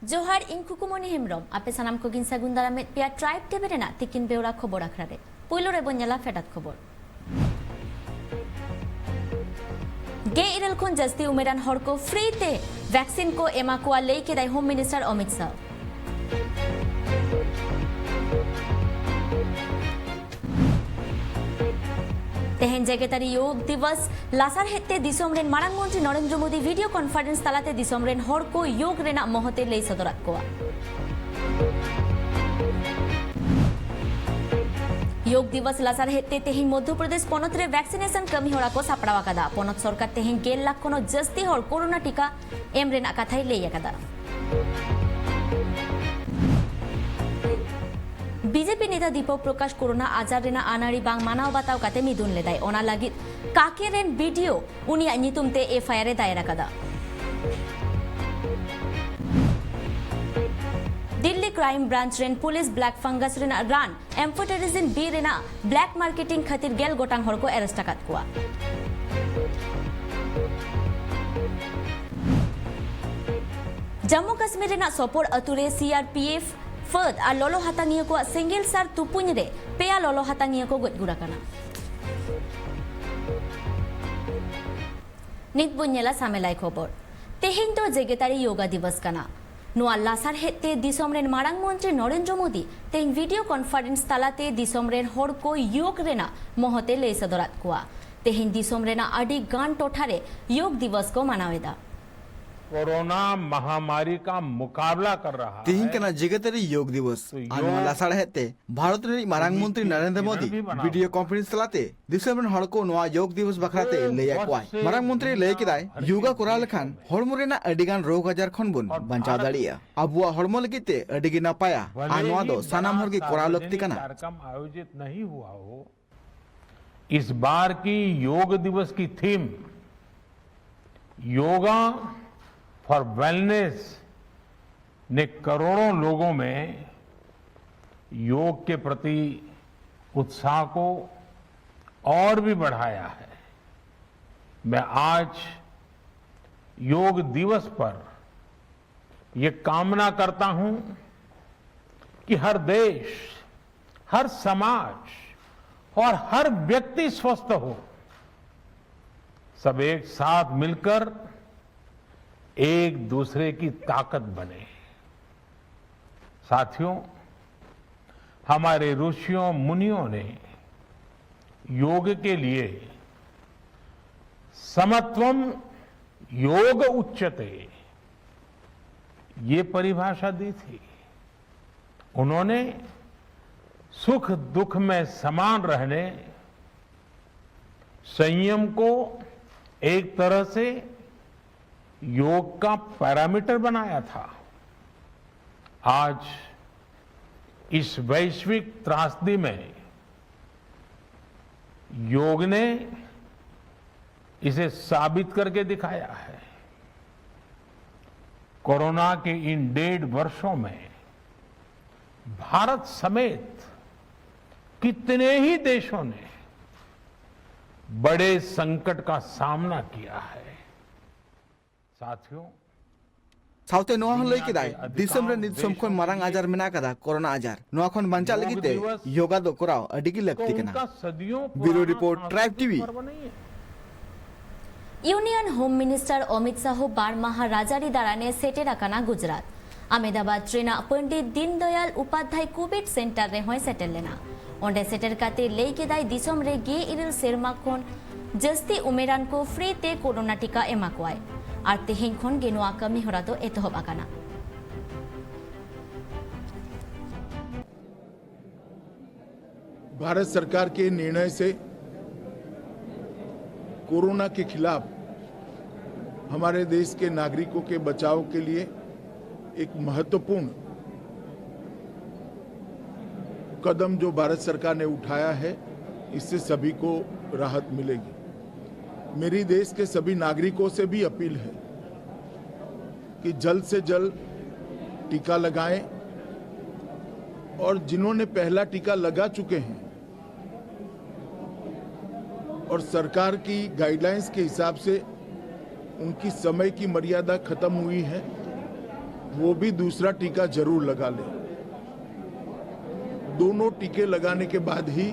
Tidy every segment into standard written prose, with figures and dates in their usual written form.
जोहार इन कुकुमनी हेमरम आपे सानाम को गिन सागुन दारामे पिया ट्राइब टेबे रेना तिकिन बेवरा खबर आखरारे पुइलो रे बन्याला फेटात खबर गे इरल खुन जस्ती उमेरान हर को फ्री ते वैक्सीन को एमा को लेई के दाई होम मिनिस्टर अमित शाह तेहेन जगेतारी योग दिवस लासार हेते दिसोम रेन मारांग मंत्री नरेंद्र मोदी वीडियो कॉन्फ्रेंस तालाते दिसोम रेन हर को योग रेना महते लई सदरात कोआ योग दिवस लासार हेते तेहेन मध्य प्रदेश पनत रे वैक्सीनेशन कमी होरा को सापड़ावा कदा पनत सरकार तेहेन 1 लाख खनो जस्ती हर कोरोना टीका एम रेना कथाई लई कदा बीजेपी नेता दीपक प्रकाश कोरोना आजार रेना आनारी बांग मानाव बताव काते मिदुन लेदाय ओना लागित काके रेन वीडियो उनिया नितुम ते एफआईआर दायरा कदा दिल्ली क्राइम ब्रांच रेन पुलिस ब्लैक फंगस रेना रान एम्फोटेरिजिन बी रेना ब्लैक मार्केटिंग खातिर गेल गोटांग हर को अरेस्ट कात कुआ जम्मू कश्मीर रेना सोपोर अतुरे सीआरपीएफ फद और लोलो हातांगिया को सिंगल सार तुपुन रे पेया लोलो हातांगिया को गजगुरा कना नित बुन्यला सामेलाई खबर तेहेन तो जेगेतारी योगा दिवस कना नुआ लासार हेते दिसोम रेन मारांग मंत्री नरेंद्र मोदी तेहेन वीडियो कॉन्फ्रेंस तालाते दिसोम रेन हर को योग रेना महते लई सदरात कुआ तेहेन दिसोम रेना अडी गान टोठारे योग दिवस को मनावेदा कोरोना महामारी का मुकाबला कर रहा है तेहिं कना जगतरी योग दिवस आनो लासाड़ हेते भारत रे मारांग मंत्री नरेंद्र मोदी वीडियो कॉन्फ्रेंस तलाते दिसोम रेन हड़ को नोआ योग दिवस बखराते लय आकवाय मारांग मंत्री लय किदाय योगा कोरा लेखान हड़मो रेना अडिगान रोग आजार खन बुन बंचाव दाड़िया अबुआ हड़मो लगिते अडिगी नापाया आ नोआ दो सानाम हर की कोरा लक्ति कना कार्यक्रम आयोजित नहीं हुआ हो इस बार की योग दिवस की थीम योगा फॉर वेलनेस ने करोड़ों लोगों में योग के प्रति उत्साह को और भी बढ़ाया है मैं आज योग दिवस पर ये कामना करता हूं कि हर देश हर समाज और हर व्यक्ति स्वस्थ हो सब एक साथ मिलकर एक दूसरे की ताकत बने साथियों हमारे ऋषियों मुनियों ने योग के लिए समत्वम योग उच्यते ये परिभाषा दी थी उन्होंने सुख दुख में समान रहने संयम को एक तरह से योग का पैरामीटर बनाया था आज इस वैश्विक त्रासदी में योग ने इसे साबित करके दिखाया है कोरोना के इन 1.5 वर्षों में भारत समेत कितने ही देशों ने बड़े संकट का सामना किया है साथियों साउते नोआ हन लई किदाय दिसम रे निदिसम खन मारांग आजार मेना कदा कोरोना आजार नोआ खन बांचा लगिते योगा दो कराओ अडिगी लगती कना bureau report tribe TV union home minister Amit Shah बारमाहा राजारी दाराने सेटे राकाना गुजरात अहमदाबाद ट्रेना पंडित दीनदयाल उपाध्याय कोविड सेंटर रे होय सेटल लेना ओंडे सेटर काते लई केदाय दिसम रे गे इरल सेरमा खन जस्ती उमेरान को फ्री ते कोरोना टीका एमा कोय और तेहेन खन गे नोआ कमी होरा तो एतहब आकाना भारत सरकार के निर्णय से कोरोना के खिलाफ हमारे देश के नागरिकों के बचाव के लिए एक महत्वपूर्ण कदम जो भारत सरकार ने उठाया है इससे सभी को राहत मिलेगी। मेरी देश के सभी नागरिकों से भी अपील है कि जल्द से जल्द टीका लगाएं और जिन्होंने पहला टीका लगा चुके हैं और सरकार की गाइडलाइंस के हिसाब से उनकी समय की मर्यादा खत्म हुई है वो भी दूसरा टीका जरूर लगा लें। दोनों टीके लगाने के बाद ही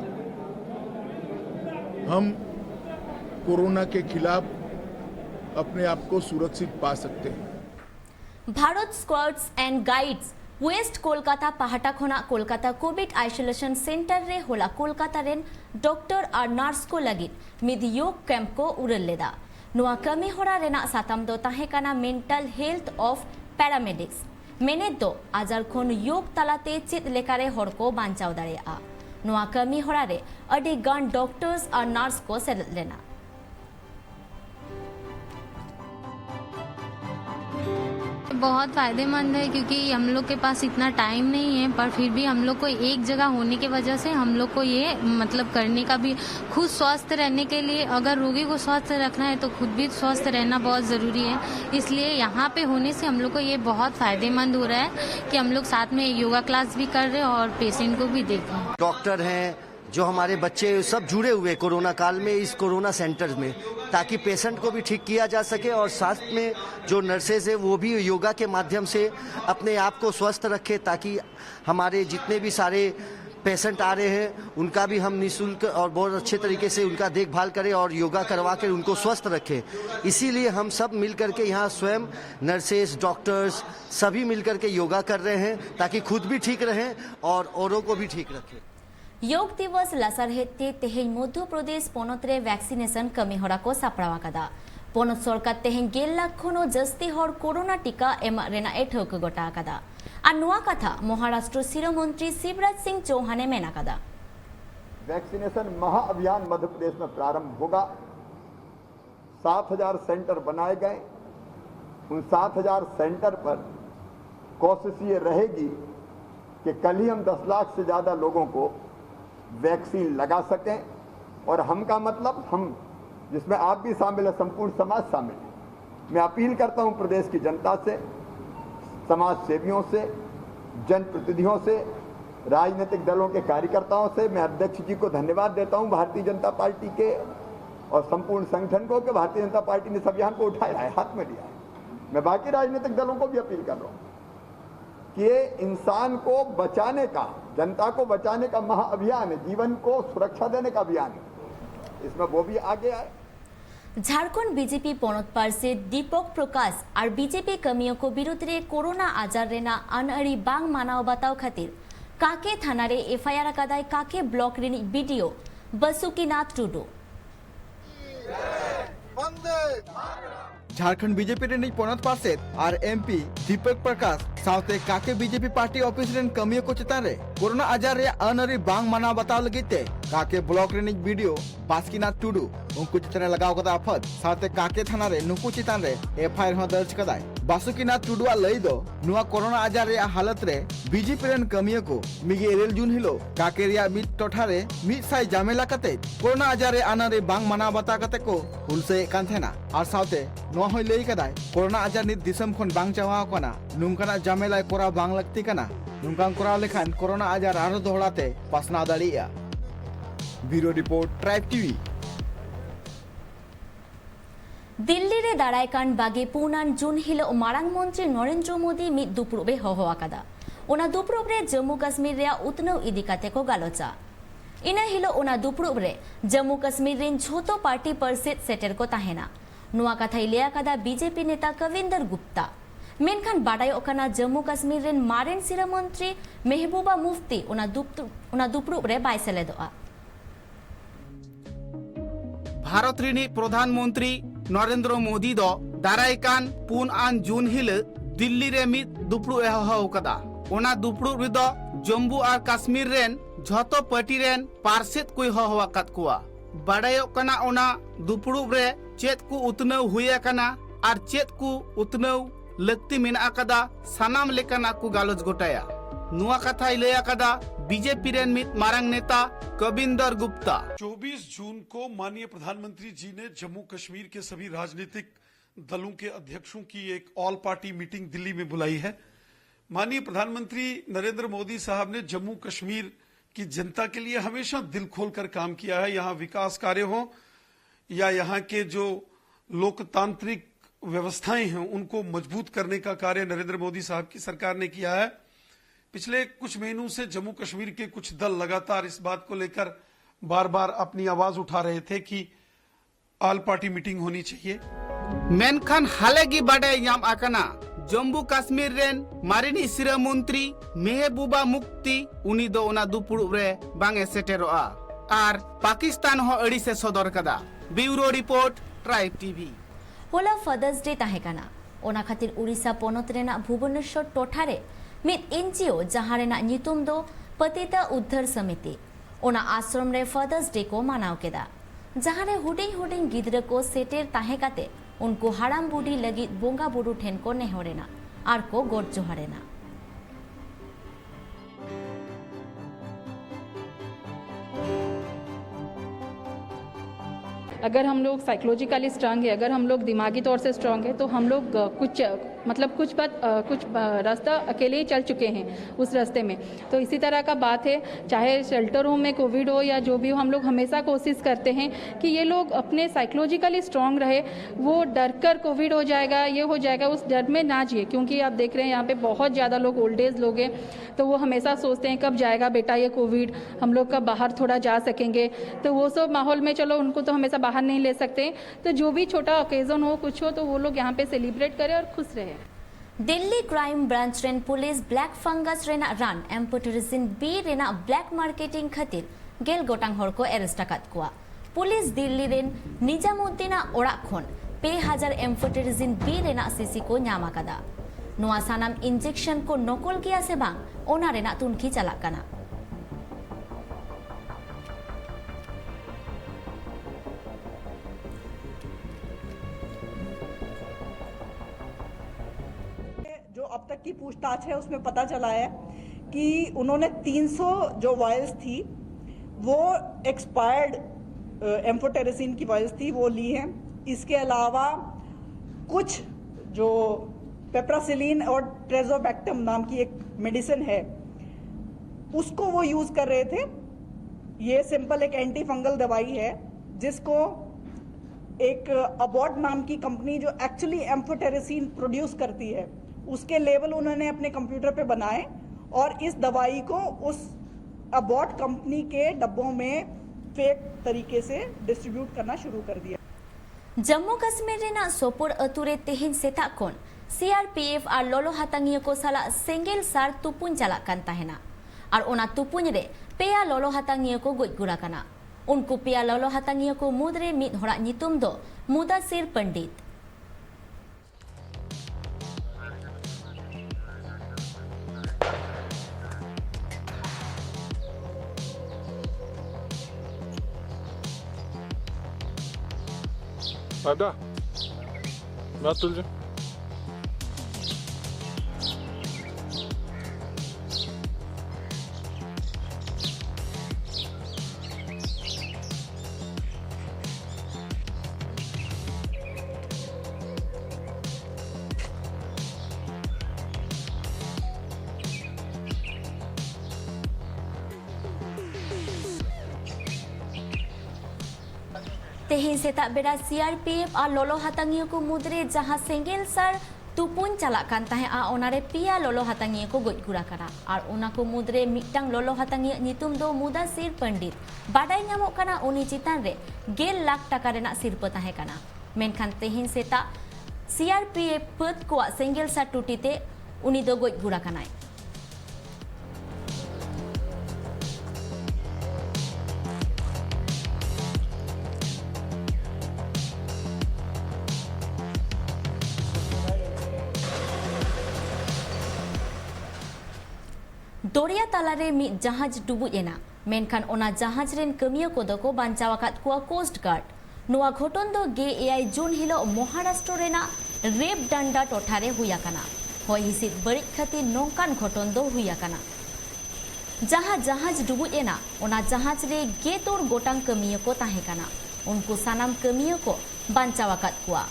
हम कोरोना के खिलाफ अपने आप को सुरक्षित पा सकते हैं। Bharat scouts and guides west Kolkata পাহাটা খোনা কলকাতা কোভিড आइसोलेशन सेंटर रे होला कोलकाता रेन डॉक्टर और नर्स को लगी मिद योग कैंप को उरलेदा नुआ कमी होरा रेना साताम दो ताहे काना मेंटल हेल्थ ऑफ पैरामेडिक्स मेने दो आजार खोन योग तलाते चित लेकारे हर को बांचाव दाड़ेया नुआ कमी होरा रे अडी गन डॉक्टर्स और नर्स को सेलेक्ट लेना। बहुत फ़ायदेमंद है क्योंकि हम लोग के पास इतना टाइम नहीं है, पर फिर भी हम लोग को एक जगह होने की वजह से हम लोग को ये मतलब करने का भी खुद स्वस्थ रहने के लिए, अगर रोगी को स्वस्थ रखना है तो खुद भी स्वस्थ रहना बहुत ज़रूरी है। इसलिए यहाँ पे होने से हम लोग को ये बहुत फ़ायदेमंद हो रहा है कि हम लोग साथ में योगा क्लास भी कर रहे हैं और पेशेंट को भी देख रहे हैं। डॉक्टर हैं जो हमारे बच्चे सब जुड़े हुए कोरोना काल में इस कोरोना सेंटर में, ताकि पेशेंट को भी ठीक किया जा सके और साथ में जो नर्सेज है वो भी योगा के माध्यम से अपने आप को स्वस्थ रखे, ताकि हमारे जितने भी सारे पेशेंट आ रहे हैं उनका भी हम निःशुल्क और बहुत अच्छे तरीके से उनका देखभाल करें और योगा करवा कर उनको स्वस्थ रखें। इसीलिए हम सब मिल करके यहाँ स्वयं नर्सेज डॉक्टर्स सभी मिल करके योगा कर रहे हैं ताकि खुद भी ठीक रहें और औरों को भी ठीक रखें। योग दिवस लासार हेते तेहें मध्य प्रदेश पोनत रे वैक्सीनेशन कमी होरा को सापड़ावा कदा पोनत सरकार तेहें 1.5 लाख खनो जस्ती हर कोरोना टीका एमा रेना एठोक गोटा कदा आ नुआ कथा महाराष्ट्र शिरोमंत्री शिवराज सिंह चौहाने मेना कदा। वैक्सीनेशन महाअभियान मध्य प्रदेश में प्रारंभ होगा। 7,000 सेंटर बनाए गए। उन 7,000 सेंटर पर कोशिश ये रहेगी कि कल ही हम 10 लाख से ज्यादा लोगों को वैक्सीन लगा सकें, और हम का मतलब हम जिसमें आप भी शामिल है, संपूर्ण समाज शामिल है। मैं अपील करता हूं प्रदेश की जनता से, समाज सेवियों से, जनप्रतिनिधियों से, राजनीतिक दलों के कार्यकर्ताओं से। मैं अध्यक्ष जी को धन्यवाद देता हूं भारतीय जनता पार्टी के और संपूर्ण संगठन को कि भारतीय जनता पार्टी ने इस अभियान को उठाया है, हाथ में लिया है। मैं बाकी राजनीतिक दलों को भी अपील कर रहा हूं कि ये इंसान को बचाने का, जनता को बचाने का महाअभियान है, जीवन को सुरक्षा देने का अभियान है, इसमें वो भी आगे आए। झारखंड बीजेपी पोनत पार्षद दीपक प्रकाश और बीजेपी कर्मियों को विरुद्ध कोरोना आजार रेना अनअरी बांग मानाव बताव खातिर काके थाना रे एफआईआर कदाय काके ब्लॉक रे बीडीओ बसुकीनाथ टुडू। झारखंड बीजेपी रे पोनत पार्षद और एमपी दीपक प्रकाश साथे काके बीजेपी पार्टी ऑफिस रे कमियों को चेतान रे कोरोना आजार रे अनअरी बांग मानाव बताव लगिते काके ब्लॉक रे वीडियो बासुकीनाथ टुडू उनको चितान लगाव कदा आफत साथे काके थाना रे नुकु चितान रे एफआईआर हो दर्ज कदाय। बासुकीनाथ टुडू लई दो नुआ कोरोना आजार रे हालत रे बीजेपी रे कमियों को मिगे 1 जून हिलो काके रिया मिट टोठा रे मिट साई जामेला कते कोरोना आजार रे अनअरी बांग मानाव बता कते को हुलसे कान थेना और साथे नुआ होय लई कदाय कोरोना आजार नित दिसम खन बांग चावा कोना नुमकाना जामेला कोरा बांग लगती कना नुमकान कोरा लेखान कोरोना आजार आरो दोहड़ाते पासना दाड़िया। Bureau report tribe TV. Delhi रे दाड़ाय कान बागे पुनान जून हिलो मारांग मंत्री नरेंद्र मोदी मिद दुपुरबे होहो आकादा ओना दुपुरब रे जम्मू कश्मीर रे उतनव इदी काते को गालोचा इना हिलो ओना दुपुरब रे जम्मू कश्मीर रेन झोतो पार्टी पार्षद सेटर को ताहेना नुआ कथा इलिया कदा बीजेपी नेता कविंदर गुप्ता मेनखान बाडाय ओकाना जम्मू कश्मीर रेन मारेन सिरा मंत्री महबूबा मुफ्ती ओना दुपुरब रे बाय सेलेदोआ। भारत रिनी प्रधानमंत्री नरेंद्र मोदी दो दारायकान 4 जून हिल दिल्ली रे मिद दुपुरु एहो कदा ओना दुपुरु रिदो जम्मू और कश्मीर रेन झोतो पार्टी रेन पार्षद को होवा कत कुआ बाडायो कना ओना दुपुरु रे चेत को उतनव हुया कना और चेत को उतनव लगती मेना कदा सानाम लेकना को गालोज गोटाया। नुआ कथाय लय आकादा बीजेपी रेन मित मारांग नेता कविंदर गुप्ता। 24 जून को माननीय प्रधानमंत्री जी ने जम्मू कश्मीर के सभी राजनीतिक दलों के अध्यक्षों की एक ऑल पार्टी मीटिंग दिल्ली में बुलाई है। माननीय प्रधानमंत्री नरेंद्र मोदी साहब ने जम्मू कश्मीर की जनता के लिए हमेशा दिल खोलकर काम किया है। यहाँ विकास कार्य हो या यहाँ के जो लोकतांत्रिक व्यवस्थाएं हैं उनको मजबूत करने का कार्य नरेंद्र मोदी साहब की सरकार ने किया है। पिछले कुछ महीनों से जम्मू कश्मीर के कुछ दल लगातार इस बात को लेकर बार बार अपनी आवाज उठा रहे थे कि ऑल पार्टी मीटिंग होनी चाहिए। मेनखान हालेगी बाडे नाम आकना जम्मू कश्मीर रेन मारिनी सिरा मंत्री मेहबूबा मुक्ति उनी दो ओना दुपुड़ुब रे बांगे सेटेरोआ आर पाकिस्तान हो अड़ी से सदर कदा। Bureau report tribe TV. होला फादर्स डे ताहेकाना ओना खातिर उड़ीसा पोनत रेना भुवनेश्वर टोठारे मित एनजीओ जहां रेना नितुम दो पतिता उद्धार समिति ओना आश्रम रे फादर्स डे को मानाव केदा जहां रे हुडिंग हुडिंग गिद्रा को सेटेर ताहेकाते उनको हाड़ाम बुढ़ी लगी बोंगा बुरु ठेन को नेहरेना आर को गोड जोहारेना। अगर हम लोग साइकोलॉजिकली स्ट्रांग है, अगर हम लोग दिमागी तौर से स्ट्रांग है तो हम लोग कुछ रास्ता अकेले ही चल चुके हैं उस रास्ते में। तो इसी तरह का बात है, चाहे शेल्टर होम में कोविड हो या जो भी हो, हम लोग हमेशा कोशिश करते हैं कि ये लोग अपने साइकोलॉजिकली स्ट्रांग रहे। वो डर कर कोविड हो जाएगा, ये हो जाएगा, उस डर में ना जिए। क्योंकि आप देख रहे हैं यहाँ पे बहुत ज़्यादा लोग ओल्ड एज लोग हैं, तो वो हमेशा सोचते हैं कब जाएगा बेटा ये कोविड, हम लोग कब बाहर थोड़ा जा सकेंगे। तो वो सब माहौल में चलो उनको तो हमेशा बाहर नहीं ले सकते। तो जो भी छोटा ओकेजन हो, कुछ हो, तो वो लोग यहाँ पे सेलिब्रेट करें और खुश रहे। दिल्ली क्राइम ब्रांच रेन पुलिस ब्लैक फंगस रेना रान एम्फोटेरिजिन बी रेना ब्लैक मार्केटिंग खातिर गेल गोटांग हर को अरेस्ट आकाद कोआ। पुलिस दिल्ली रेन निजामुद्दीना ओड़ा खन 2000 एम्फोटेरिजिन बी रेना सीसी को नाम आकादा। नोआ सानाम इंजेक्शन को नकल किया से बांग ओना रेना तुनखी चलाक काना। जो अब तक की पूछताछ है उसमें पता चला है कि उन्होंने 300 जो वायल्स थी वो एक्सपायर्ड एम्फोटेरिसिन की वायल्स थी वो ली हैं। इसके अलावा कुछ जो पेप्रासिलिन और ट्रेजोबैक्टम नाम की एक मेडिसिन है उसको वो यूज कर रहे थे। ये सिंपल एक एंटी फंगल दवाई है जिसको एक अबॉट नाम की कंपनी जो एक्चुअली एम्फोटेरिसिन प्रोड्यूस करती है उसके लेवल उन्होंने अपने कंप्यूटर पे बनाए और इस दवाई को उस अबॉट कंपनी के डब्बों में फेक तरीके से डिस्ट्रीब्यूट करना शुरू कर दिया। जम्मू कश्मीर रेना सोपोर अतुरे तेहिन सेता कोन सीआरपीएफ और लोलो हातांगिया को साला सेंगेल सार तुपुन चला कान ताहेना और ओना तुपुन रे पेया लोलो हातांगिया को गोज गुड़ा काना। उनको पेया लोलो हातांगिया को मुदरे मिद होड़ा नितुम दो मुदासिर पंडित। ada betul je. तेहिन सेता बेड़ा सीआरपीएफ और लोलो हातांगिया को मुदरे जहां सेंगेल सार तुपुन चला कान ताहे आ ओनारे पिया लोलो हातांगिया को गोज गुड़ा करा और ओना को मुदरे मिटटांग लोलो हातांगिया नितुम दो मुदासिर पंडित बाडाई नामोग काना उनी चितान रे 1 लाख टाका रेना सिरपा ताहे काना। मेनखान तेहिन सेता सीआरपीएफ पद को सेंगेल सार टूटीते उनी दो गोज गुड़ा कानाय। दरिया तालारे मिद जहाज डुबुजेना मेनखान ओना जहाज रेन कमिया कोदो को बांचाव आकाद कुआ कोस्ट गार्ड। नोआ घटन दो 9 जून हिलो महाराष्ट्र रेना रेप डांडा टोठारे हुई आकाना। होय हिसिद बड़िक खातिर नोंकान घटन दो हुई आकाना। जहां जहाज डुबुज एना ओना जहाज रे गेतुर गोटांग कमिया को ताहे काना उनको सानाम कमिया को बांचाव आकाद कुआ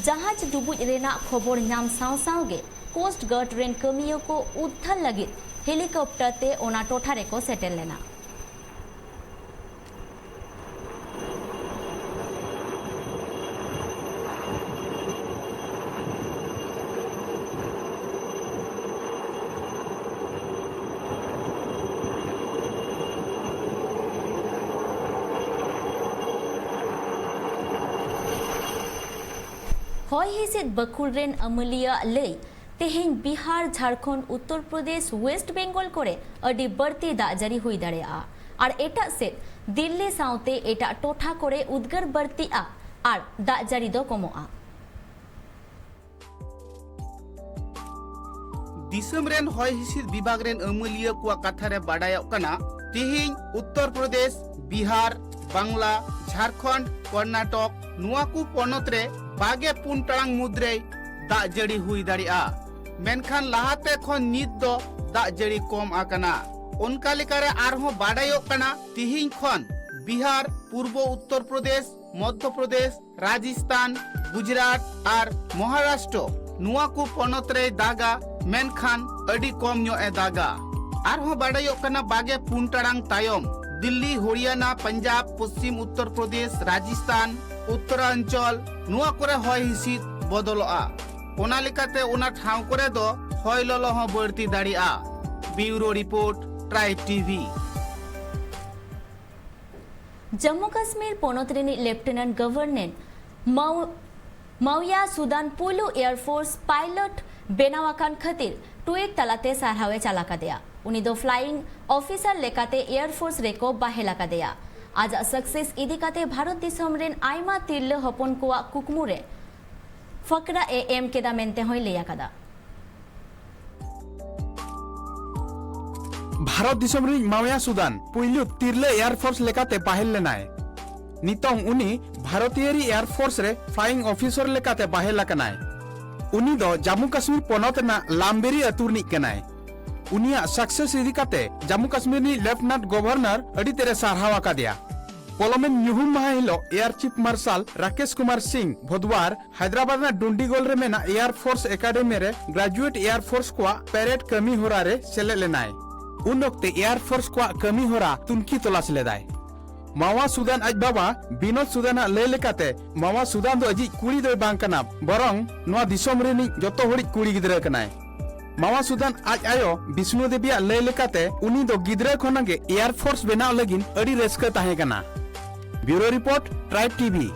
जहाज डुबुज रेना खबर नाम साव सावगे कोस्ट गार्ड रेन कमिया को उद्धार लगी हेलिकॉप्टर ते ओना टोठा रे को सेटल लेना हॉय हिसिद बकुल रेन अमलिया लई तेहें बिहार झारखंड उत्तर प्रदेश वेस्ट बेंगल करे अडी बढ़ती दाग जारी हुई दाड़ेया और एटा से दिल्ली साउते एटा टोठा करे उद्गार बढ़तीआ और दाग जारी दो कमोआ दिसम रेन हॉय हिसिद विभाग रेन अमलिया कुआ कथा रे बाडायोग कना तेहें उत्तर प्रदेश बिहार बांग्ला झारखंड कर्नाटक नुआ को पनत रे बागे पुन टांग मुद्रे दाग जड़ी हुई दाड़िया मेनखान लहाते खन नित दो दाग जड़ी कम आकना उनका लेकारे आरहो बाडायोग कना तिहिं खन बिहार पूर्व उत्तर प्रदेश मध्य प्रदेश राजस्थान गुजरात और महाराष्ट्र नुआ को पनत रे दागा मेनखान अडी कम न्यो ए दागा आरहो बाडायोग कना बागे पुन टांग तायम दिल्ली हरियाणा पंजाब पश्चिम उत्तर प्रदेश राजस्थान उत्तरांचल नुआ करे हॉय हिसिद बदलआ ओना लेकाते ओना ठाव करे दो हॉय ललो हो बढ़ती दाड़िया bureau report tribe TV Jammu Kashmir पोनत रेनी लेफ्टिनेंट गवर्नर माउया सुदान पुलु एयरफोर्स पायलट बेनावाकान खातिर ट्वीट तलाते सारहावे चालाका दिया उनी दो फ्लाइंग ऑफिसर लेकाते एयरफोर्स रेको बाहेलाका दिया आज सक्सेस इदी काते भारत दिसम रेन आयमा तिरले हपन कुआ कुकमुरे फकरा एम केदा मेनते होय लेया कदा Bharat दिसम rain माउया Sudan पुइलु तिरले air force लेकाते Bahel लेनाय नितोंग उनी भारतीय एयरफोर्स रे फ्लाइंग ऑफिसर लेकाते बाहेला कनाय उनी दो जम्मू कश्मीर पोनत ना लामबेरी अतुरनी कनाय उनिया सक्सेस इदी काते जम्मू कश्मीर नी लेफ्टिनेंट गवर्नर अडी तेरे सारहावा का दिया पोलोमेन न्यूहुम माह हिलो air chief marshal Rakesh Kumar Singh Bhadauria Hyderabad ना डुंडीगोल रे मेना एयर फोर्स एकेडमी रे ग्रेजुएट एयर फोर्स को पेरेड कमी होरा रे सेले लेनाय उन वक्त एयर फोर्स को कमी होरा तुनकी तलाश लेदाय मावा सुदान आज बाबा बिनोद सुदान ले लेकाते मावा सुदान दो अजी कुड़ी दो बांग कना बरंग नोआ दिसोम रेनी जतो हड़ी कुड़ी गिदरा कनाय मावा सुदान आज आयो विष्णु देविया ले लेकाते उनी दो गिदरा खनागे एयर फोर्स बेनाव लगिन अड़ी रेस्का ताहे कना bureau report tribe TV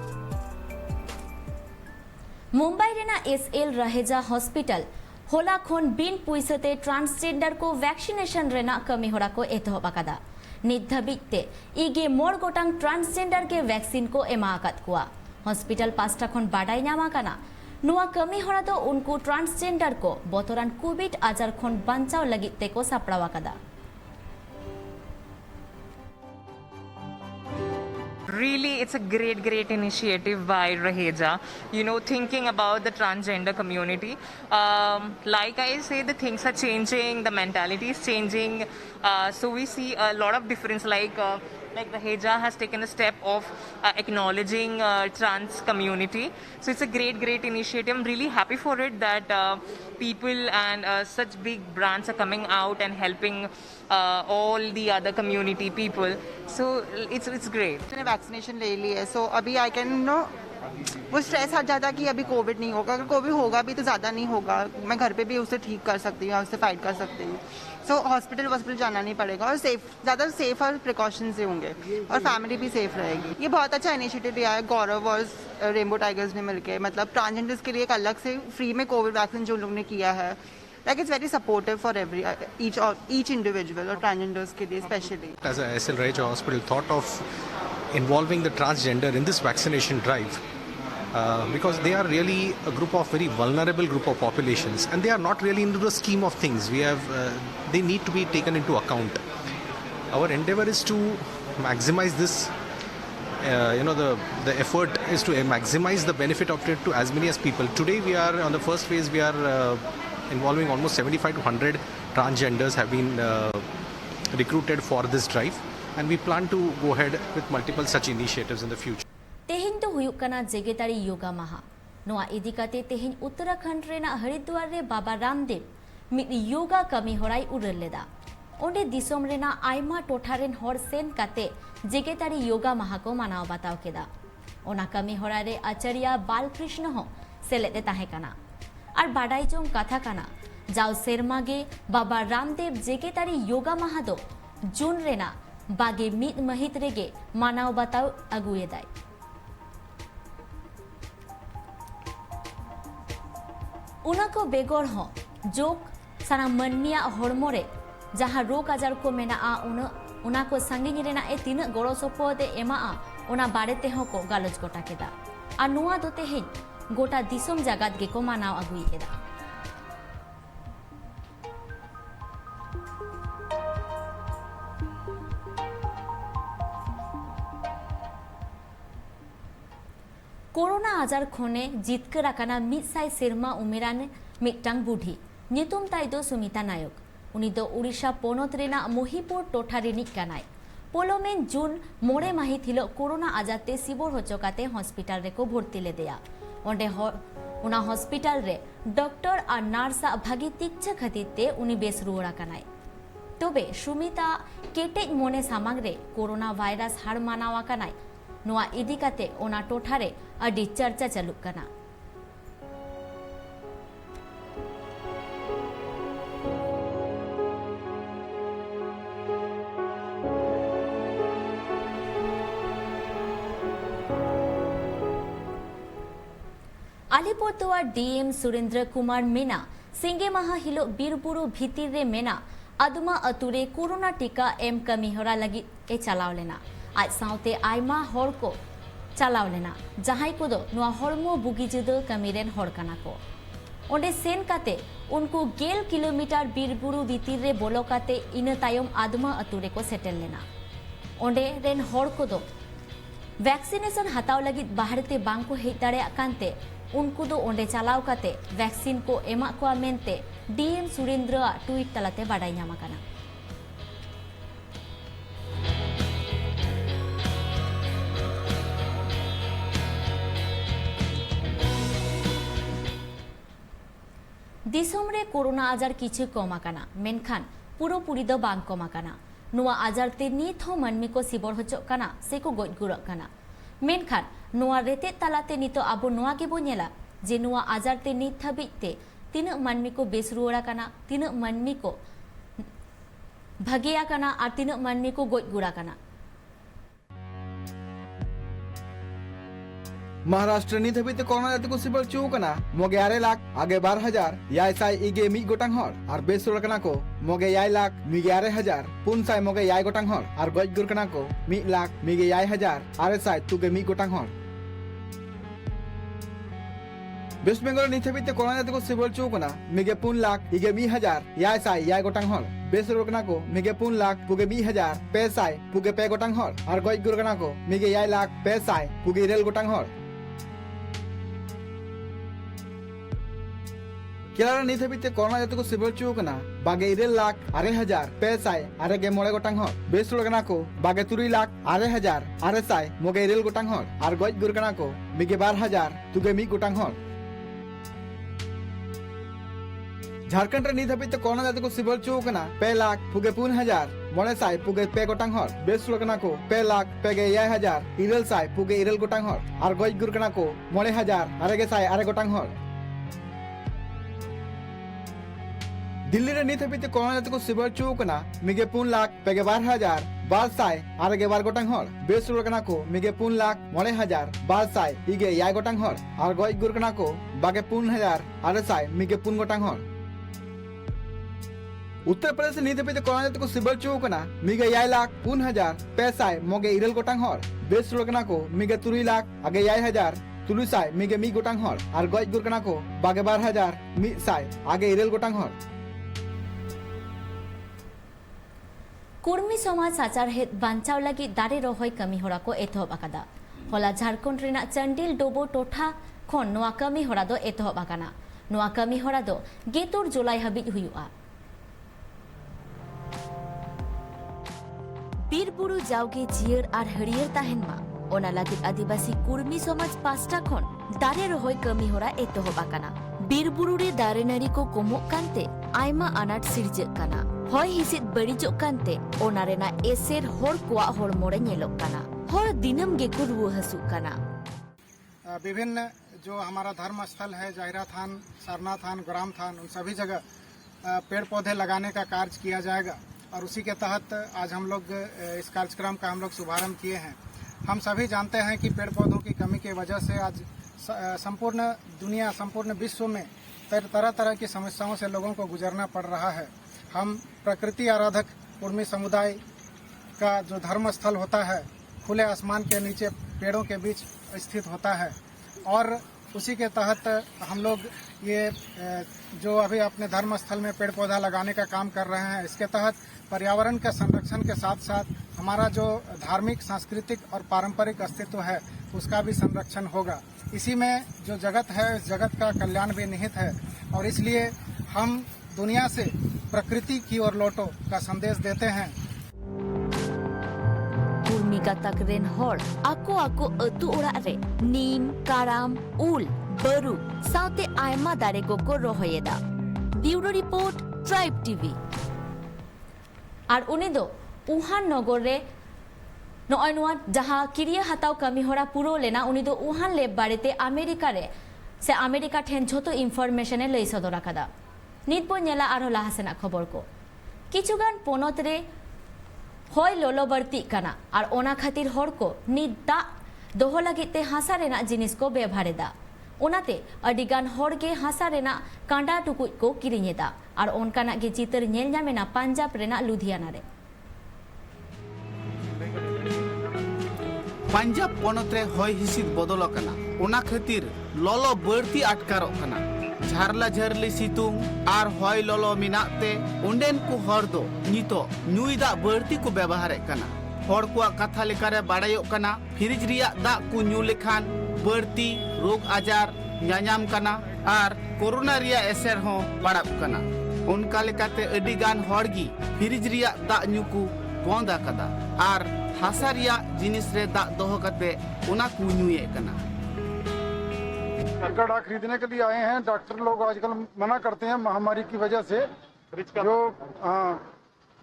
Mumbai रेना एसएल रहेजा हॉस्पिटल होला खन बिन पुइसते ट्रांसजेंडर को वैक्सीनेशन रेना कमी होरा को एतहब आकादा नित धाबिते इगे मोर गोटांग ट्रांसजेंडर के वैक्सीन को एमा आकाद कुआ हॉस्पिटल पास्टा खन बाडाई नामा काना नुआ कमी होरा तो उनको ट्रांसजेंडर को बोतरान कोविड आजार खन बांचाव लगिते को सापड़ावा कदा Really, it's a great initiative by Raheja, thinking about the transgender community. Like I say, the things are changing, the mentality is changing. So we see a lot of difference, like Raheja has taken a step of acknowledging trans community. So it's a great initiative. I'm really happy for it that people and such big brands are coming out and helping all the other community people. So it's great. मैंने vaccination ले ली है सो अभी I can वो stress हट जाता कि अभी Covid नहीं होगा अगर कोविड होगा भी तो ज़्यादा नहीं होगा मैं घर पे भी उसे ठीक कर सकती हूँ उससे फाइट कर सकती हूँ सो हॉस्पिटल जाना नहीं पड़ेगा और ज़्यादा सेफ और प्रिकॉशंस से होंगे और फैमिली भी सेफ रहेगी ये बहुत अच्छा इनिशिएटिव लिया है गौरव और रेनबो टाइगर्स ने मिलकर मतलब ट्रांसजेंडर्स के लिए एक अलग से फ्री में कोविड वैक्सीन जो लोग ने किया है like it's very supportive for each individual or transgenders ke liye especially. As a SL Raheja Hospital thought of involving the transgender in this vaccination drive because they are really a very vulnerable group of populations and they are not really into the scheme of things. They need to be taken into account. Our endeavor is to maximize this the effort is to maximize the benefit of it to as many as people. Today we are on the first phase we are involving almost 75 to 100 transgenders have been recruited for this drive, and we plan to go ahead with multiple such initiatives in the future. तेहेन तो हुयुक कना जेगेतारी योगा माहा नोआ इदी काते तेहेन उत्तराखंड रेना हरिद्वार रे बाबा रामदेव मिद योगा कमी होराई Ural लेदा ओंडे दिसोम रेना आयमा टोठारेन हर सेन काते जेगेतारी योगा माहा को मानाव बाताव केदा ओना कमी होरा रे आचार्य बालकृष्ण हो सेलेदे ताहे कना आर बाडाई जों कथा कना जाओ सेरमागे बाबा रामदेव जेगेतारी योगा माहा दो जून रेना बागे मिद महित रेगे मानाव बाताव अगुए दाय उना को बेगोर हो जोक साना मन्निया हड़मोरे जहाँ रोग आजार को मेना उना को संगिनी रेना ए तीन गड़ो सपोदे एमा उना बारेते हो को गालोज गोटा केदा आ नुआ दोते हे गोटा दिसोम जागात गे को मानाव अगुई केदा कोरोना आजार खोने जितकर आकाना मिदसाय सेरमा उमेरान मिटटांग बुढ़ी नितुम ताई दो सुमिता नायक उनी दो उड़ीसा पोनोत रेना मोहिपुर टोठा रिनिक कानाय पोलोमेन जून मोड़े माहित हिलो कोरोना आजारते सिबोर होचोकाते हॉस्पिटल रे को भर्ती ले देया ओंडे उना हॉस्पिटल रे डॉक्टर और नार्सा भागी तिक्छा खतीते उनी बेस रुवाड़ा कानाय तबे सुमिता केटेज मोने सामांग रे कोरोना वायरस हार मानावा कानाय नोआ इदी काते ओना टोठारे अडी चर्चा चालुक कना आलिपुरदुआर डीएम सुरेंद्र कुमार मेना सिंगे माहा हिलो बीरबुरु भीतिर रे मेना अदमा अतुरे कोरोना टीका एम कमी होरा लगी ए चलाव लेना आज साउते आयमा हर को चलाव लेना जहां को दो नुआ हरमो बुगी जुदो कमीरेन हर कना को ओंडे सेन काते उनको 1 किलोमीटर बीरबुरु भीतिर रे बोलो काते इन तायम आदमा अतुरे को सेटल लेना ओंडे रेन हर को दो वैक्सीनेशन हताव लगी बाहरते बांग को हेज दाड़े कानते उनको दो ओंडे चलाव काते वैक्सीन को एमा को मेनते डीएम सुरेंद्र ट्वीट तलाते बाडाई ᱧᱟᱢ आकाना दिसोम रे कोरोना आजार किछु कम आकाना मेनखान पुरोपुरी दो बांग कम आकाना नुआ आजार ते नित हो मनमी को सिबोर होचोक काना से को गज गुरक काना मेनखान नुआ रेते तालाते नितो आबो नुआ के बो नेला जे नुआ आजार ते नित हाबिते तीन मनमी को बेस रुवाड़ा काना तीन मनमी को भागेया काना और तीन मनमी को गज गुड़ा काना महाराष्ट्र नित हबीते कोरोना जाति को सिबल चूकना मोगे 8 लाख आगे 12,000 याय साय इगे मी गोटांग हर और बेस रुकना को मोगे याय लाख मिगे 8,000 पुन साय मोगे याय गोटांग हर और गज गुरकना को 1 लाख मिगे याय 1,000 आरे साय तुगे मी गोटांग हर वेस्ट बेंगल नित हबीते कोरोना जाति को सिबल चूकना मिगे 3 लाख इगे 1,000 याय साय याय गोटांग हर बेस रुकना को मिगे 3 लाख पुगे 1,000 पे साय पुगे पे गोटांग हर और गज गुरकना को मिगे याय लाख पे साय पुगे 1 गोटांग हर केरला नित हबीते कोरोना जाति को सिबल चूकना बागे 1 लाख 8,000 पे साय आरे गे मोड़े गोटांग हर बेस रुकना को बागे 3 लाख 8,000 आरे साय मोगे 1 गोटांग हर और गज गुरकना को मिगे 12,000 तुगे 1 गोटांग हर झारखंड रे नित हबीते कोरोना जाति को सिबल चूकना 2 लाख पुगे 3,000 मोड़े साय पुगे पे गोटांग हर बेस रुकना को 2 लाख पेगे 1,000 1 साय पुगे 1 गोटांग हर और गज गुरकना को मोड़े 1,000 आरे गे साय आरे गोटांग हर दिल्ली रे नित हबीते कोरोना जाति को सिबल चूकना मिगे 3 लाख पेगे 12,000 12 साय आरे गे 12 गोटांग हर बेस रुकना को मिगे 3 लाख 9,000 12 साय इगे 1 गोटांग हर और गज गुरकना को बागे 3,000 आरे साय मिगे 3 गोटांग हर उत्तर प्रदेश नित हबीते कोरोना जाति को सिबल चूकना मिगे 1 लाख 3,000 पे साय मोगे 1 गोटांग हर बेस रुकना को मिगे 3 लाख आगे 1,000 तुलु साय मिगे 1 गोटांग हर और गज गुरकना को बागे 12,000 1 साय आगे 1 गोटांग हर कुर्मी समाज साचारहेद बांचाव लगी दारे रहोय कमी होरा को एतहब आकादा होला झारखंड रेना चंडिल डोबो टोठा खन नोआ कमी होरा दो एतहब आकाना नोआ कमी होरा दो 3 जुलाई हाबिज हुयुआ बीर बुरु जावगे जियर आर हरियर ताहेन मा ओना लागित आदिवासी कुर्मी समाज पास्टा खन दारे रहोय कमी होरा एतोहब आकाना। बीर बुरु रे दारे नारी को कोमोग कानते आयमा आनाट सिरजक काना। होय हिसिद बड़िजोग कानते ओना रेना एसेर होर कोआ होड़मोरे नेलोग काना। होर दिनम गेको रुवा हसुग काना। विभिन्न जो हमारा धर्म स्थल है, जाहिरा थान, सरना थान, ग्राम थान, उन सभी जगह पेड़ पौधे लगाने का कार्य किया जाएगा और उसी के तहत आज हम लोग इस कार्यक्रम का हम लोग शुभारंभ किए हैं। हम सभी जानते हैं कि पेड़ पौधों की कमी की वजह से आज संपूर्ण दुनिया, संपूर्ण विश्व में तरह तरह की समस्याओं से लोगों को गुजरना पड़ रहा है। हम प्रकृति आराधक कुर्मी समुदाय का जो धर्म स्थल होता है खुले आसमान के नीचे पेड़ों के बीच स्थित होता है और उसी के तहत हम लोग ये जो अभी अपने धर्म स्थल में पेड़ पौधा लगाने का काम कर रहे हैं, इसके तहत पर्यावरण के संरक्षण के साथ साथ हमारा जो धार्मिक, सांस्कृतिक और पारंपरिक अस्तित्व है उसका भी संरक्षण होगा। इसी में जो जगत है, इस जगत का कल्याण भी निहित है और इसलिए हम दुनिया से प्रकृति की ओर लौटो का संदेश देते हैं। गातक रेन हर आको आको अतु ओड़ा रे नीम, काराम, उल, बरु साउते आयमा दारे को रोहयेदा। Bureau report, tribe TV. और उनी दो उहान नगर रे नय नोआ जहां किरिया हताव कमी होरा पुरो लेना उनी दो उहान लेब बारेते अमेरिका रे से अमेरिका ठेन झोतो इनफरमेशन लई सदर आकादा। नित बो नेला आरो लाहासेना खबर को किछुगान पोनत रे होय लोलो बर्ती काना और ओना खातिर हर को नित दा दोहो लगिते हासा रेना जिनिस को बेभारेदा। ओनाते अडिगान हर के हासा रेना कांडा टुकुज को किरिङेदा और ओनकाना के चितर नेल ᱧᱟᱢᱮᱱᱟ पंजाब रेना लुधियाना रे। पंजाब पनत रे होय हिसिद बदल कना ओना खातिर लोलो बर्ती आटकारोग कना। झारला झरली सितुंग और होय लोलो मिनाते उंडेन को हर दो नितो ᱧᱩᱭ ᱫᱟᱜ बर्ती को व्यवहार कना। हर को कथा लेकारे बाड़ायोग कना फ्रिज रिया दाग को ᱧᱩ लेखान बर्ती रोग आजार ᱧᱟᱧᱟᱢ कना और कोरोना रिया एसर हो पड़ाब कना। उनका लेकाते अडिगान हरगी फ्रिज रिया दाग ᱧᱩ को बंद आकदा और हासा रिया जिनिस रे दाग दोहो कते उना को ᱧᱩᱭे कना। गड़ा खरीदने के लिए आए हैं। डॉक्टर लोग आजकल मना करते हैं महामारी की वजह से, जो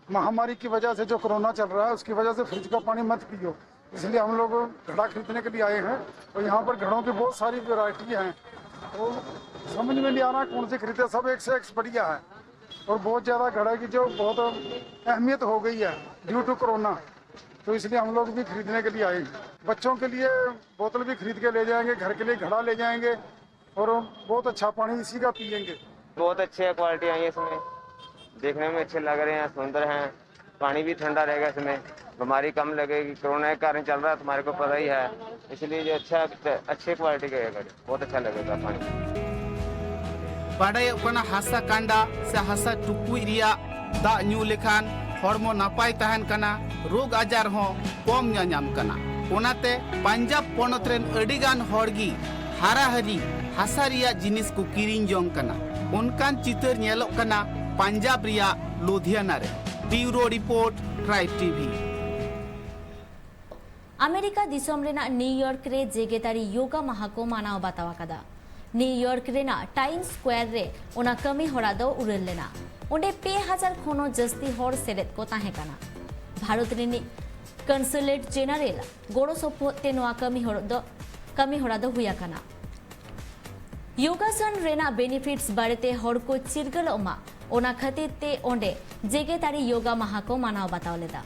महामारी की वजह से जो कोरोना चल रहा है उसकी वजह से फ्रिज का पानी मत पियो, इसलिए हम लोग घड़ा खरीदने के लिए आए हैं। और यहाँ पर घड़ों की बहुत सारी वैरायटी हैं, तो समझ में नहीं आ रहा कौन से खरीदे। सब एक से एक बढ़िया है और बहुत ज़्यादा घड़ा की जो बहुत अहमियत हो गई है ड्यू टू कोरोना, तो इसलिए हम लोग भी खरीदने के लिए आए हैं। बच्चों के लिए बोतल भी खरीद के ले जाएंगे, घर के लिए घड़ा ले जाएंगे और बहुत अच्छा पानी इसी का पियेंगे। बहुत अच्छे क्वालिटी आई है इसमें, देखने में अच्छे लग रहे हैं, सुंदर हैं, पानी भी ठंडा रहेगा, इसमें बीमारी कम लगेगी। कोरोना के कारण चल रहा है तुम्हारे को पता ही है, इसलिए जो अच्छे क्वालिटी का है, बहुत अच्छा लगेगा पानी। बाड़ाय ओकना हासा कांडा से हासा टुकुई रिया दाग ᱧᱩ लेखान हड़मो नापाय तहन कना, रोग आजार हो कम ᱧᱟᱧᱟᱢ कना। ओनाते पंजाब पनत रेन अडिगान हड़गी हाराहारी हासा रिया जिनिस को किरिङ जोंग कना। उनकान चितर नेलोग कना पंजाब रिया लुधियाना रे। Bureau report, tribe TV. America दिसोम रेना न्यूयॉर्क रे जेगेतारी योगा माहा को मानाव बाताव कदा। न्यूयॉर्क रेना टाइम्स स्क्वायर रे ओना कमी होरा दो उड़ेल लेना। ओंडे 2000 खनो जस्ती हर सेरेत को ताहे कना। भारत रेनी कंसुलेट जेनरल गोड़ो सोपोते नोआ कमी होरा दो हुया कना। योगासन रेना बेनिफिट्स बारेते हर को चिरगल ओमा ओना खातिर ते ओंडे जेगेतारी योगा माहा को मानाव बाताव लेदा।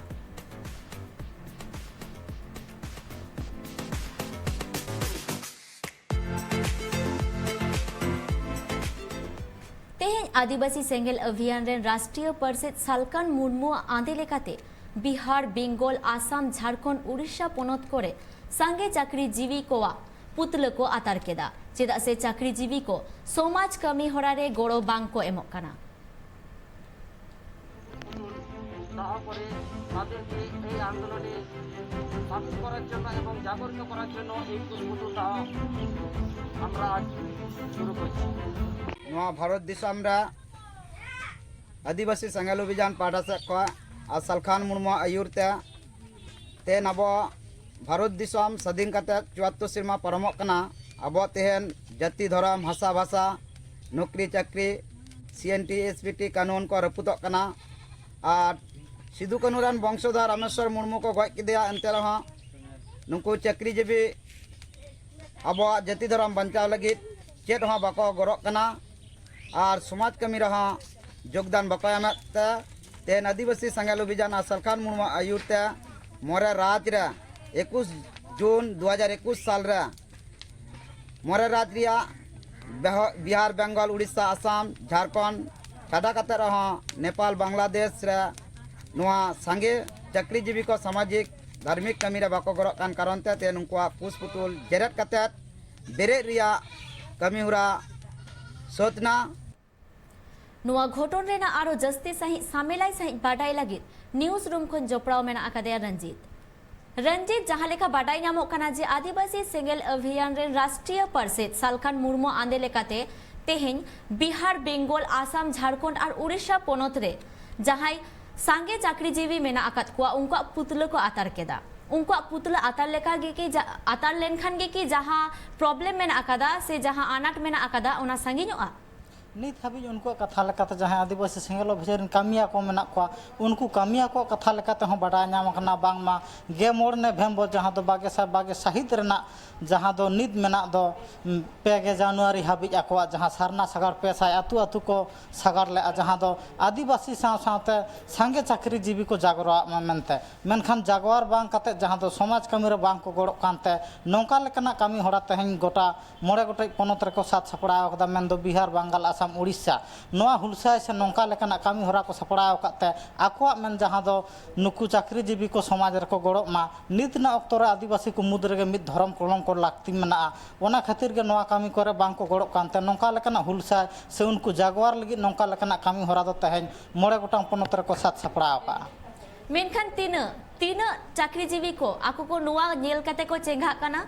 आदिवासी सेंगेल अभियान रेन राष्ट्रीय परिषद सालकान मुर्मू आंदे लेकाते बिहार, बेंगल, आसाम, झारखंड, उड़ीसा पनत करे सांगे चाकरीजीवी को पुतल को आतार केदा। चेदा से चाकरीजीवी को समाज कमी होरा रे गड़ो बांग को एमोग काना। भारत दिसम आदिवासी सेंगेल अभियान पाटा से सालखान मुर्मू आयुरते तेन अब भारत दिसम स्वाधीन कते 74 सेरमा परमोग कना अब तेहन जाति धर्म भाषा भाषा नौकरी चाकरी CNT SPT कानून को रपुतोग कना और सिदु कानू रान वंशधर रामेश्वर मुर्मू को गज किदेया एनते रहा नुकु चाकरीजीवी अब जाति धर्म बचाव लगी चेत हॉ बाको गरक कना और समाज कमी रहा योगदान बाको एमते तेन आदिवासी संगेल अभियान सरकार मुर्मू आयुरते मोरे राज रे 21 जून 2021 साल रे मोरे राज रिया बिहार बेंगल उड़ीसा आसाम झारखंड कादा कते रहा नेपाल बांग्लादेश रे नोआ संगे चाकरीजीवी को सामाजिक धार्मिक कमी रे बाको गरक कान कारण ते नुकुआ पुष्पुतुल जेरेट कते बेरे रिया कमी हुरा सोतना नुआ घोटन रेना आरो जस्ती सही सामेलाई सही बाडाई लगी न्यूज रूम खन जोपड़ाव मेना आकादेया रंजीत जहां लेखा बाडाई नामो कना जे आदिवासी सेंगेल अभियान रे राष्ट्रीय पार्षद सालखान मुर्मू आंदे लेकाते तेहेन बिहार बेंगल आसाम झारखंड और उड़ीसा पोनोत रे जहां सांगे चाकरीजीवी मेना आकात कुआ उनका पुतला को आतार केदा उनका पुतला आतार लेका गे की आतार लेनखान गे की जहां प्रॉब्लम मेना आकादा से जहां आनाट मेना आकादा ओना संगिनोआ नित हाबी उनको कथा लेकाते जहां आदिवासी सेंगेल अभियान कामिया को मेना को उनको कामिया को कथा लेकाते हो बड़ा नाम कना बांगमा गे मोड़ ने भेम्बो जहां दो बागे साहित्य रेना जहां दो नित मेना दो 2 जनवरी हाबी आकोआ जहां सरना सागर पेसाय अतु अतु को सागर ले जहां दो आदिवासी साथे संगे चाकरीजीवी को जागरवा मेनते मेनखान जागवार बांग कते जहां दो समाज कमी रे बांग को गड़ो कानते नौका लेकना कामी होड़ा तेहन गोटा मोड़े गोटे पोनत रे को साथ सपड़ाव कदा मेन दो बिहार बंगाल आसाम उड़ीसा नोआ हुलसाय से नौका लेकना कामी होरा को सपड़ाव काते आकोआ मेन जहां दो नुकु चाकरीजीवी को समाज रे को गड़ो मा नितना अक्तो रे आदिवासी को मुद्रे गे मिद धर्म कलम को लागती मेना ओना खातिर गे नोआ कामी करे बांग को गड़ो कानते नौका लेकना हुलसाय से उनको जागवार लगी नौका लेकना कामी होरा दो तेहन मोड़े गोटांग पोनत रे को साथ सपड़ाव का मेनखान तीन चाकरीजीवी को आको को नोआ नेल कते को चेंगा कना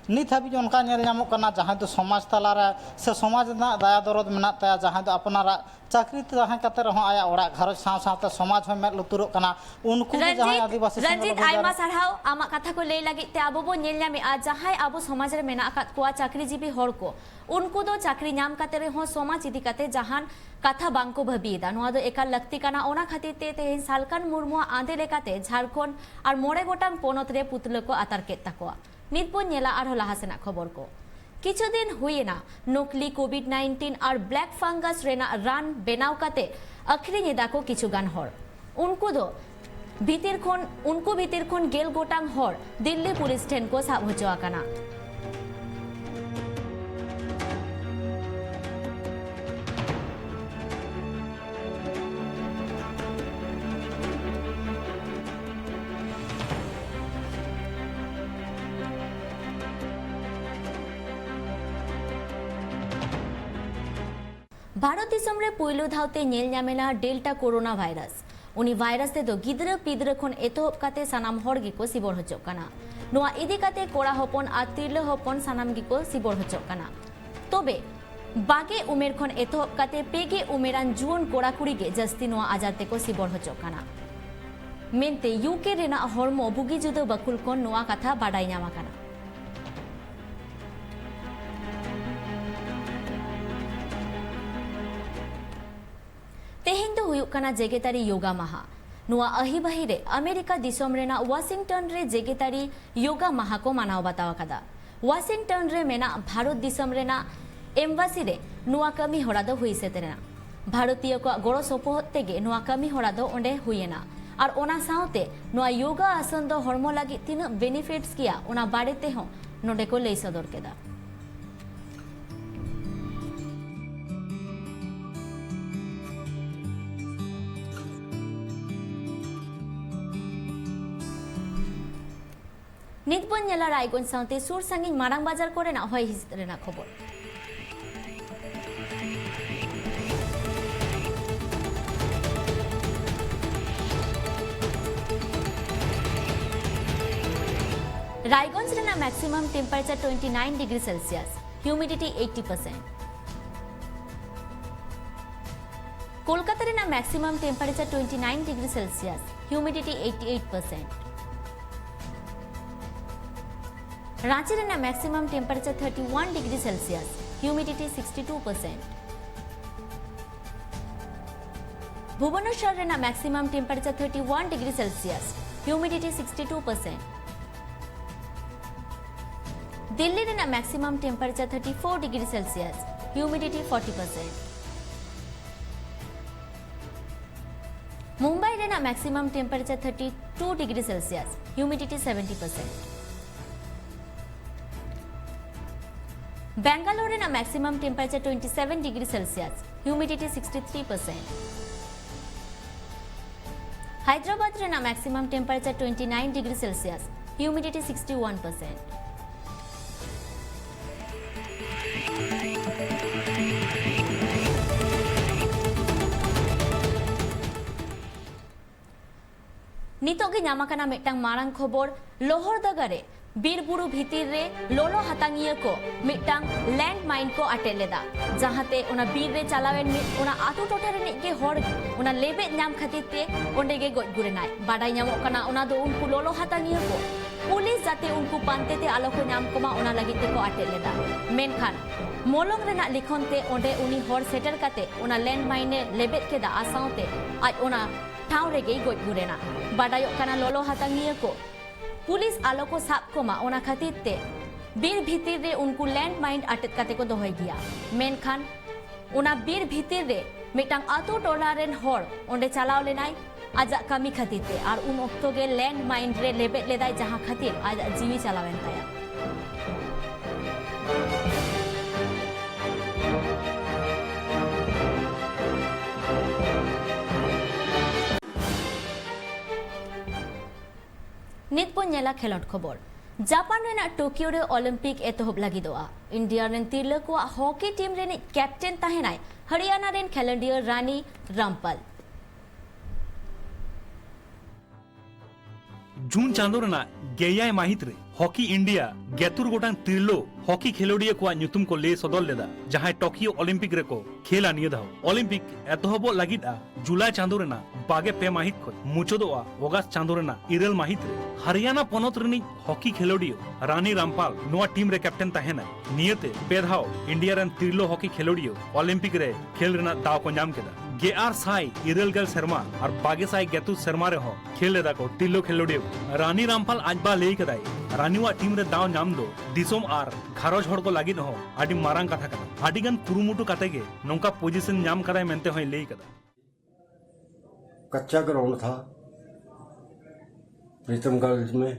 नित हाबी उनका नेल नामो कना जहां दो समाज तलारे से समाज ना दया दरद मेना तया जहां दो अपनारा चाकरी जहां कते रहो आया ओड़ा घर साव सावते समाज में मेल लुतुरो कना उनको जहां आदिवासी रंजीत आयमा सारहाव आमा कथा को ले लगी ते आबो बो नेल न्यामे आ जहां आबो समाज रे मेना आकात कोआ चाकरीजीवी हर को उनको दो चाकरी नाम कते रे हो समाज इदी कते जहां कथा बांको भबीदा नोआ दो एकाल लक्ति कना ओना खातिर ते सालकान मुर्मू आंदे लेकाते झारखंड और मोड़े गोटांग पोनत रे पुतला को आतार केत ताकोआ नित बो नेला आरो लाहासेना खबर को किछु दिन हुएना नकली कोविड-19 और ब्लैक फंगस रेना रान बेनाव काते अखरिኝ एदा को किछु गान हर उनको दो भीतिर खन गेल गोटांग हर दिल्ली पुलिस ठेन को साब होचो आकाना भारत दिसम रे पुइलु धावते नेल न्यामेना डेल्टा कोरोना वायरस उनी वायरस ते दो गिद्र पिद्र खन एतोहब काते सानाम हर गी को सिबोर होचो काना नोआ इदी काते कोड़ा होपन आ तिरला होपन सानाम गी को सिबोर होचो काना तोबे बागे उमेर खन एतोहब काते पेगे उमेरान जुवन कोड़ा कुड़ी गे जस्ती नोआ आजार ते को सिबोर होचो काना मेनते यूके रेना हरमो बुगी जुदो बकुल खन नोआ कथा बाडाई न्यामा काना तेहेन दो हुयुक कना जेगेतारी योगा माहा नुआ अहिबही रे अमेरिका दिसोम रेना वाशिंगटन रे जेगेतारी योगा माहा को मानाव बतावा कदा वाशिंगटन रे मेना भारत दिसोम रेना एम्बासी रे नुआ कमी होड़ा दो हुई से तेरेना भारतीय को गोड़ो सोपोहत तेगे नुआ कमी होड़ा दो ओंडे हुयेना और ओना साउते नुआ योगा आसन दो हरमो लागी तीन बेनिफिट्स किया ओना बाड़ेते हो नोडे को लई सदर केदा नितबन नेला रायगंज साउते सुर संगिन मारांग बाजार कोरेना होय हिसित रेना खबर रायगंज रेना maximum temperature 29 degree Celsius humidity 80%। Kolkata रेना maximum temperature 29 degree Celsius humidity 88%। Ranchi रेना maximum temperature 31 degree Celsius, humidity 62%। Bhubaneswar रेना maximum temperature 31 degree Celsius, humidity 62%। Delhi रेना maximum temperature 34 degree Celsius, humidity 40%। Mumbai रेना maximum temperature 32 degree Celsius, humidity 70%। Bengaluru रेना maximum temperature 27 degree Celsius, humidity 63%। Hyderabad रेना maximum temperature 29 degree Celsius, humidity 61%। नितोगे नामाकाना मिट्टांग मारांग खबर लोहरदगा बीरबुरु भीतर रे लोलो हातांगिया को मिट्टांग लैंड माइन को अटेल लेदा जहाते उना बीर रे चलावेन उना आतु टोठा रे के हर उना लेबे नाम खातिर ते ओंडे गे गज गुरेनाय बाडाय नामोग कना उना दो उनको लोलो हातांगिया को पुलिस जाते उनको पांते ते आलो को नाम कोमा उना लगी ते को अटेल लेदा मेनखान मोलंग रेना लिखन ते ओंडे उनी हर सेटर काते उना लैंड माइने लेबे केदा आसावते आज उना ठाव रे गे गज गुरेना बाडायो कना लोलो हातांगिया को पुलिस आलो को साब कोमा ओना खातिर ते बीर भीतर रे उनको लैंड माइन अटक काते को दोहय गिया मेनखान उना बीर भीतर रे मिटांग आतो टोला रेन हर ओंडे चलाव लेनाय आजा कमी खातिर ते आर उन ओक्तो गे लैंड माइन रे लेबे लेदाय जहां खातिर आज जीवी चलावेन ताया नितपुन्यला खेलोट खबर जापान रेना टोकियो रे ओलंपिक एतहब लागिदोआ इंडिया रेन तिरला को हॉकी टीम रेन कैप्टन ताहेनाय हरियाणा रेन खेलंडिया रानी रामपाल जून चांदो रेना गेयाय माहित रे हॉकी इंडिया गेतुर गोटांग तिरलो हॉकी खेलोडिया को न्युतुम को ले सदल लेदा जहां टोकियो ओलंपिक रे को खेला निय दाव ओलंपिक एतहबो लागिदा जुलाई चांदो रेना बागे पे माहित को मुचोदोआ अगस्त चांदो रेना इरल माहित रे हरियाणा पोनत रेनी हॉकी खेलोडियो रानी रामपाल नोआ टीम रे कैप्टन ताहेना नियते पेधाव इंडिया रेन तिरलो हॉकी खेलोडियो ओलंपिक रे खेल रेना दाव को नाम केदा गेआर साई इरल गल शर्मा और बागे साई गेतु शर्मा रे हो खेल लेदा को तिरलो खेलोडियो रानी रामपाल आज बा लेई कदाई रानीवा टीम रे दाव नाम दो दिसोम आर घारोज हड़ को लागिद हो आडी मारांग कथा कदा आडी गन कुरुमुटु काते गे नोंका पोजीशन नाम कदाई मेनते होय लेई कदा कच्चा ग्राउंड था प्रीतम कॉलेज में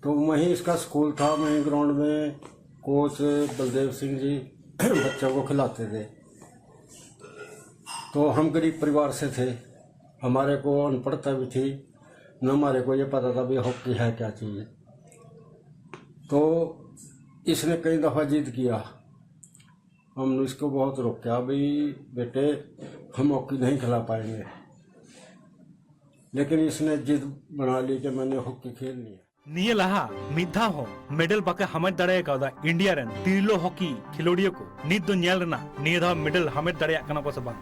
तो वहीं इसका स्कूल था वहीं ग्राउंड में कोच बलदेव सिंह जी बच्चों को खिलाते थे तो हम गरीब परिवार से थे हमारे को अनपढ़ता भी थी न हमारे को ये पता था भी हॉकी है क्या चीज़ तो इसने कई दफ़ा जिद किया हमने इसको बहुत रोका भाई बेटे हम हॉकी नहीं खिला पाएंगे लेकिन इसने जिद बना ली कि मैंने हॉकी खेलनी है निये लहा मिधा हो मेडल बाके हमें दड़े का इंडिया रेन तिरलो हॉकी खिलोडियो को नित दो नेल रेना निये धा मेडल हमें दड़े कना को सबा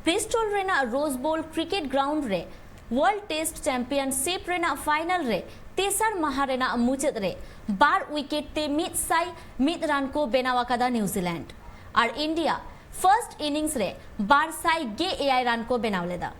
ब्रिस्टल रेना रोज बोल क्रिकेट ग्राउंड रे वर्ल्ड टेस्ट चैंपियनशिप रेना फाइनल रे तेसर माह रेना मुचाद रे 12 विकेट ते 101 रन को बेनाव अकादा न्यूजीलैंड और इंडिया फर्स्ट इनिंग्स रे 200 रन को बेनाव लेदा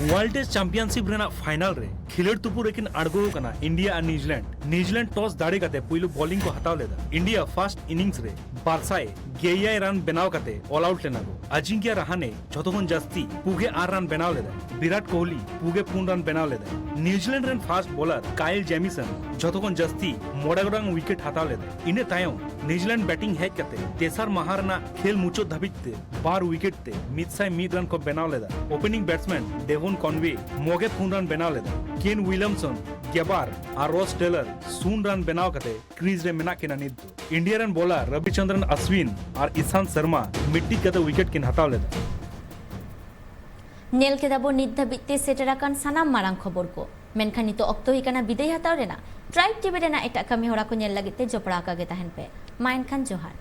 वर्ल्ड टेस्ट चैंपियनशिप रेना फाइनल रे खिलड़ तुपुर एकिन अड़गो कना इंडिया और न्यूजीलैंड टॉस दाड़े काते पुइलु बॉलिंग को हटाव लेदा इंडिया फर्स्ट इनिंग्स रे 200 रन बेनाव काते ऑल आउट लेना को अजिंक्य रहाने जतोखन जास्ती पुगे 8 रन बेनाव लेदा विराट कोहली पुगे 4 रन बेनाव लेदा न्यूजीलैंड Zealand fast bowler Kyle Jamieson जतोखन जास्ती मोड़ागोडांग विकेट हटाव लेदा इने तायम न्यूजीलैंड बैटिंग हेज काते तेसर महारना खेल मुचो धाबिते 12 विकेट ते 101 रन को बेनाव लेदा ओपनिंग बैट्समैन डेवोन कॉनवे मोगे 4 रन बेनाव लेदा केन विलियमसन गेबार और रॉस टेलर 0 रन बेनाव काते क्रीज रे मेना किना निद India run bowler Ravichandran Ashwin और ईशांत शर्मा मिट्टी काते विकेट किन हटाव लेदा नेल के दाबो निद धाबिते सेटराकान सानाम मारांग खबर को मेनखान नितो अक्तो हिकाना बिदाय हताव रेना ट्राइब टीवी रेना एटा कमी होरा को नेल लागिते जपड़ा का गे तहन पे माइन खान जोहार।